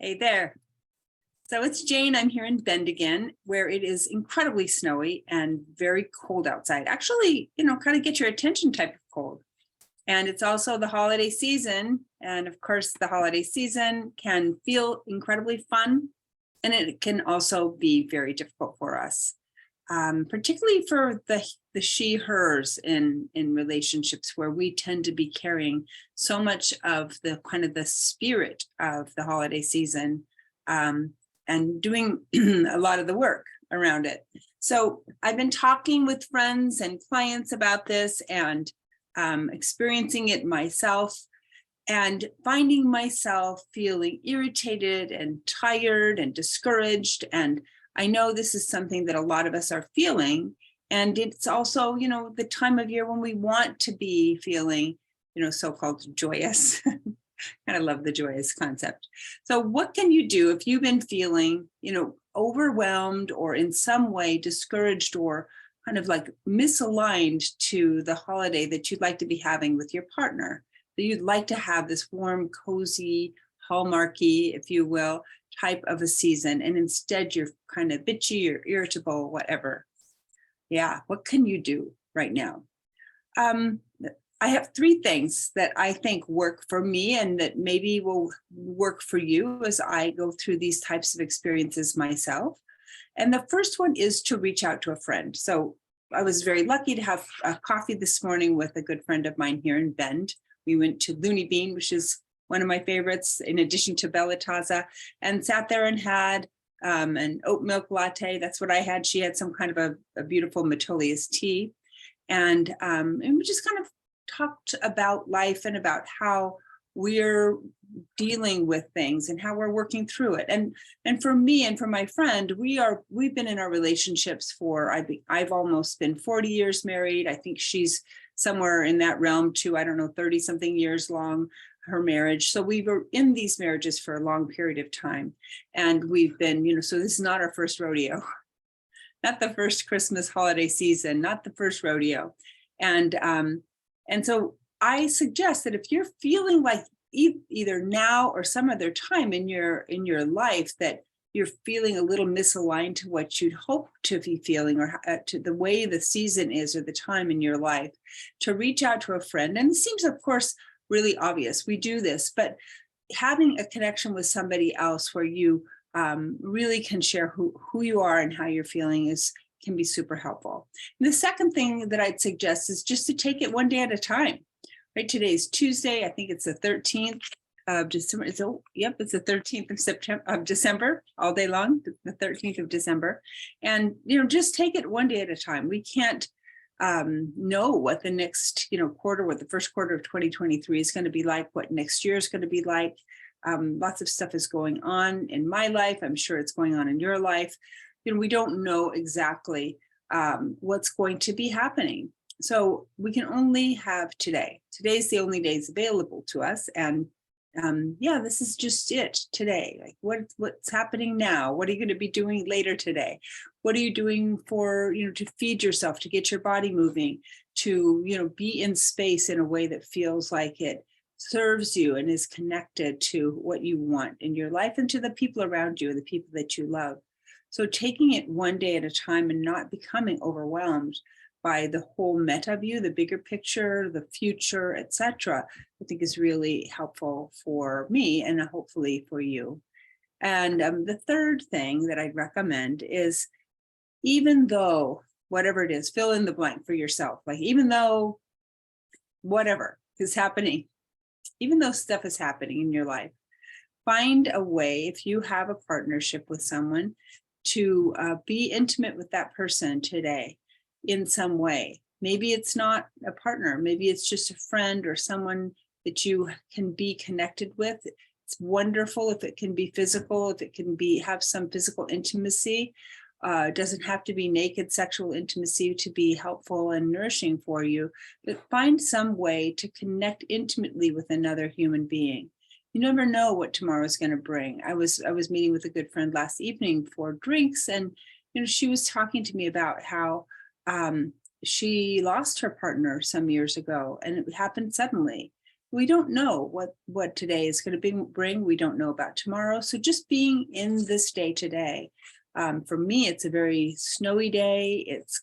Hey there. So it's Jane. I'm here in Bend again, where it is incredibly snowy and very cold outside. Actually, kind of get your attention type of cold. And it's also the holiday season. And of course, the holiday season can feel incredibly fun. And it can also be very difficult for us, particularly for the she, hers in relationships where we tend to be carrying so much of the kind of the spirit of the holiday season, and doing a lot of the work around it. So I've been talking with friends and clients about this and experiencing it myself and finding myself feeling irritated and tired and discouraged. And I know this is something that a lot of us are feeling. And it's also, the time of year when we want to be feeling, so-called joyous. Kind of love the joyous concept. So what can you do if you've been feeling, overwhelmed or in some way discouraged or kind of like misaligned to the holiday that you'd like to be having with your partner? That you'd like to have this warm, cozy, hallmarky, if you will, type of a season. And instead you're kind of bitchy or irritable, whatever. Yeah, what can you do right now? I have three things that I think work for me and that maybe will work for you as I go through these types of experiences myself. And the first one is to reach out to a friend. So I was very lucky to have a coffee this morning with a good friend of mine here in Bend. We went to Looney Bean, which is one of my favorites, in addition to Bella Taza, and sat there and had an oat milk latte. That's what I had. She had some kind of a beautiful Metolius tea. And we just kind of talked about life and about how we're dealing with things and how we're working through it. And for me and for my friend, we've been in our relationships for, I've almost been 40 years married. I think she's somewhere in that realm too. I don't know, 30 something years long, her marriage. So we were in these marriages for a long period of time. And we've been, so this is not our first rodeo, not the first Christmas holiday season, not the first rodeo. And so I suggest that if you're feeling like either now or some other time in your life that you're feeling a little misaligned to what you'd hope to be feeling or to the way the season is or the time in your life, to reach out to a friend. And it seems, of course, really obvious. We do this, but having a connection with somebody else where you really can share who you are and how you're feeling can be super helpful. And the second thing that I'd suggest is just to take it one day at a time. Right, today's Tuesday. I think it's the 13th of December. It's the 13th of December, all day long, the 13th of December. And, just take it one day at a time. We can't know what the next, quarter, what the first quarter of 2023 is going to be like, what next year is going to be like. Lots of stuff is going on in my life. I'm sure it's going on in your life. We don't know exactly what's going to be happening. So we can only have today. Today's the only days available to us. And this is just it today. Like what's happening now? What are you going to be doing later today? What are you doing for, to feed yourself, to get your body moving, to, be in space in a way that feels like it serves you and is connected to what you want in your life and to the people around you and the people that you love. So taking it one day at a time and not becoming overwhelmed by the whole meta view, the bigger picture, the future, etc., I think is really helpful for me and hopefully for you. And the third thing that I'd recommend is, even though whatever it is, fill in the blank for yourself. Like, even though whatever is happening, even though stuff is happening in your life, find a way, if you have a partnership with someone, to be intimate with that person today in some way. Maybe it's not a partner, maybe it's just a friend or someone that you can be connected with. It's wonderful if it can be physical, if it can have some physical intimacy. It doesn't have to be naked sexual intimacy to be helpful and nourishing for you, but find some way to connect intimately with another human being. You never know what tomorrow is going to bring. I was meeting with a good friend last evening for drinks, and she was talking to me about how she lost her partner some years ago, and it happened suddenly. we don't know what today is going to bring. We don't know about tomorrow. So just being in this day today. For me, it's a very snowy day. It's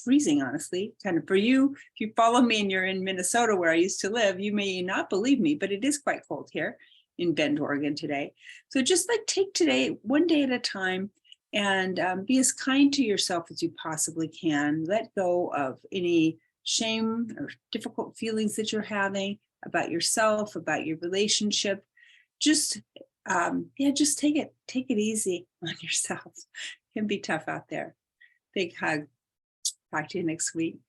freezing, honestly. Kind of for you, if you follow me and you're in Minnesota where I used to live, you may not believe me, but it is quite cold here in Bend, Oregon today. So just like take today one day at a time and be as kind to yourself as you possibly can. Let go of any shame or difficult feelings that you're having about yourself, about your relationship. Just just take it easy on yourself. It can be tough out there. Big hug. Talk to you next week.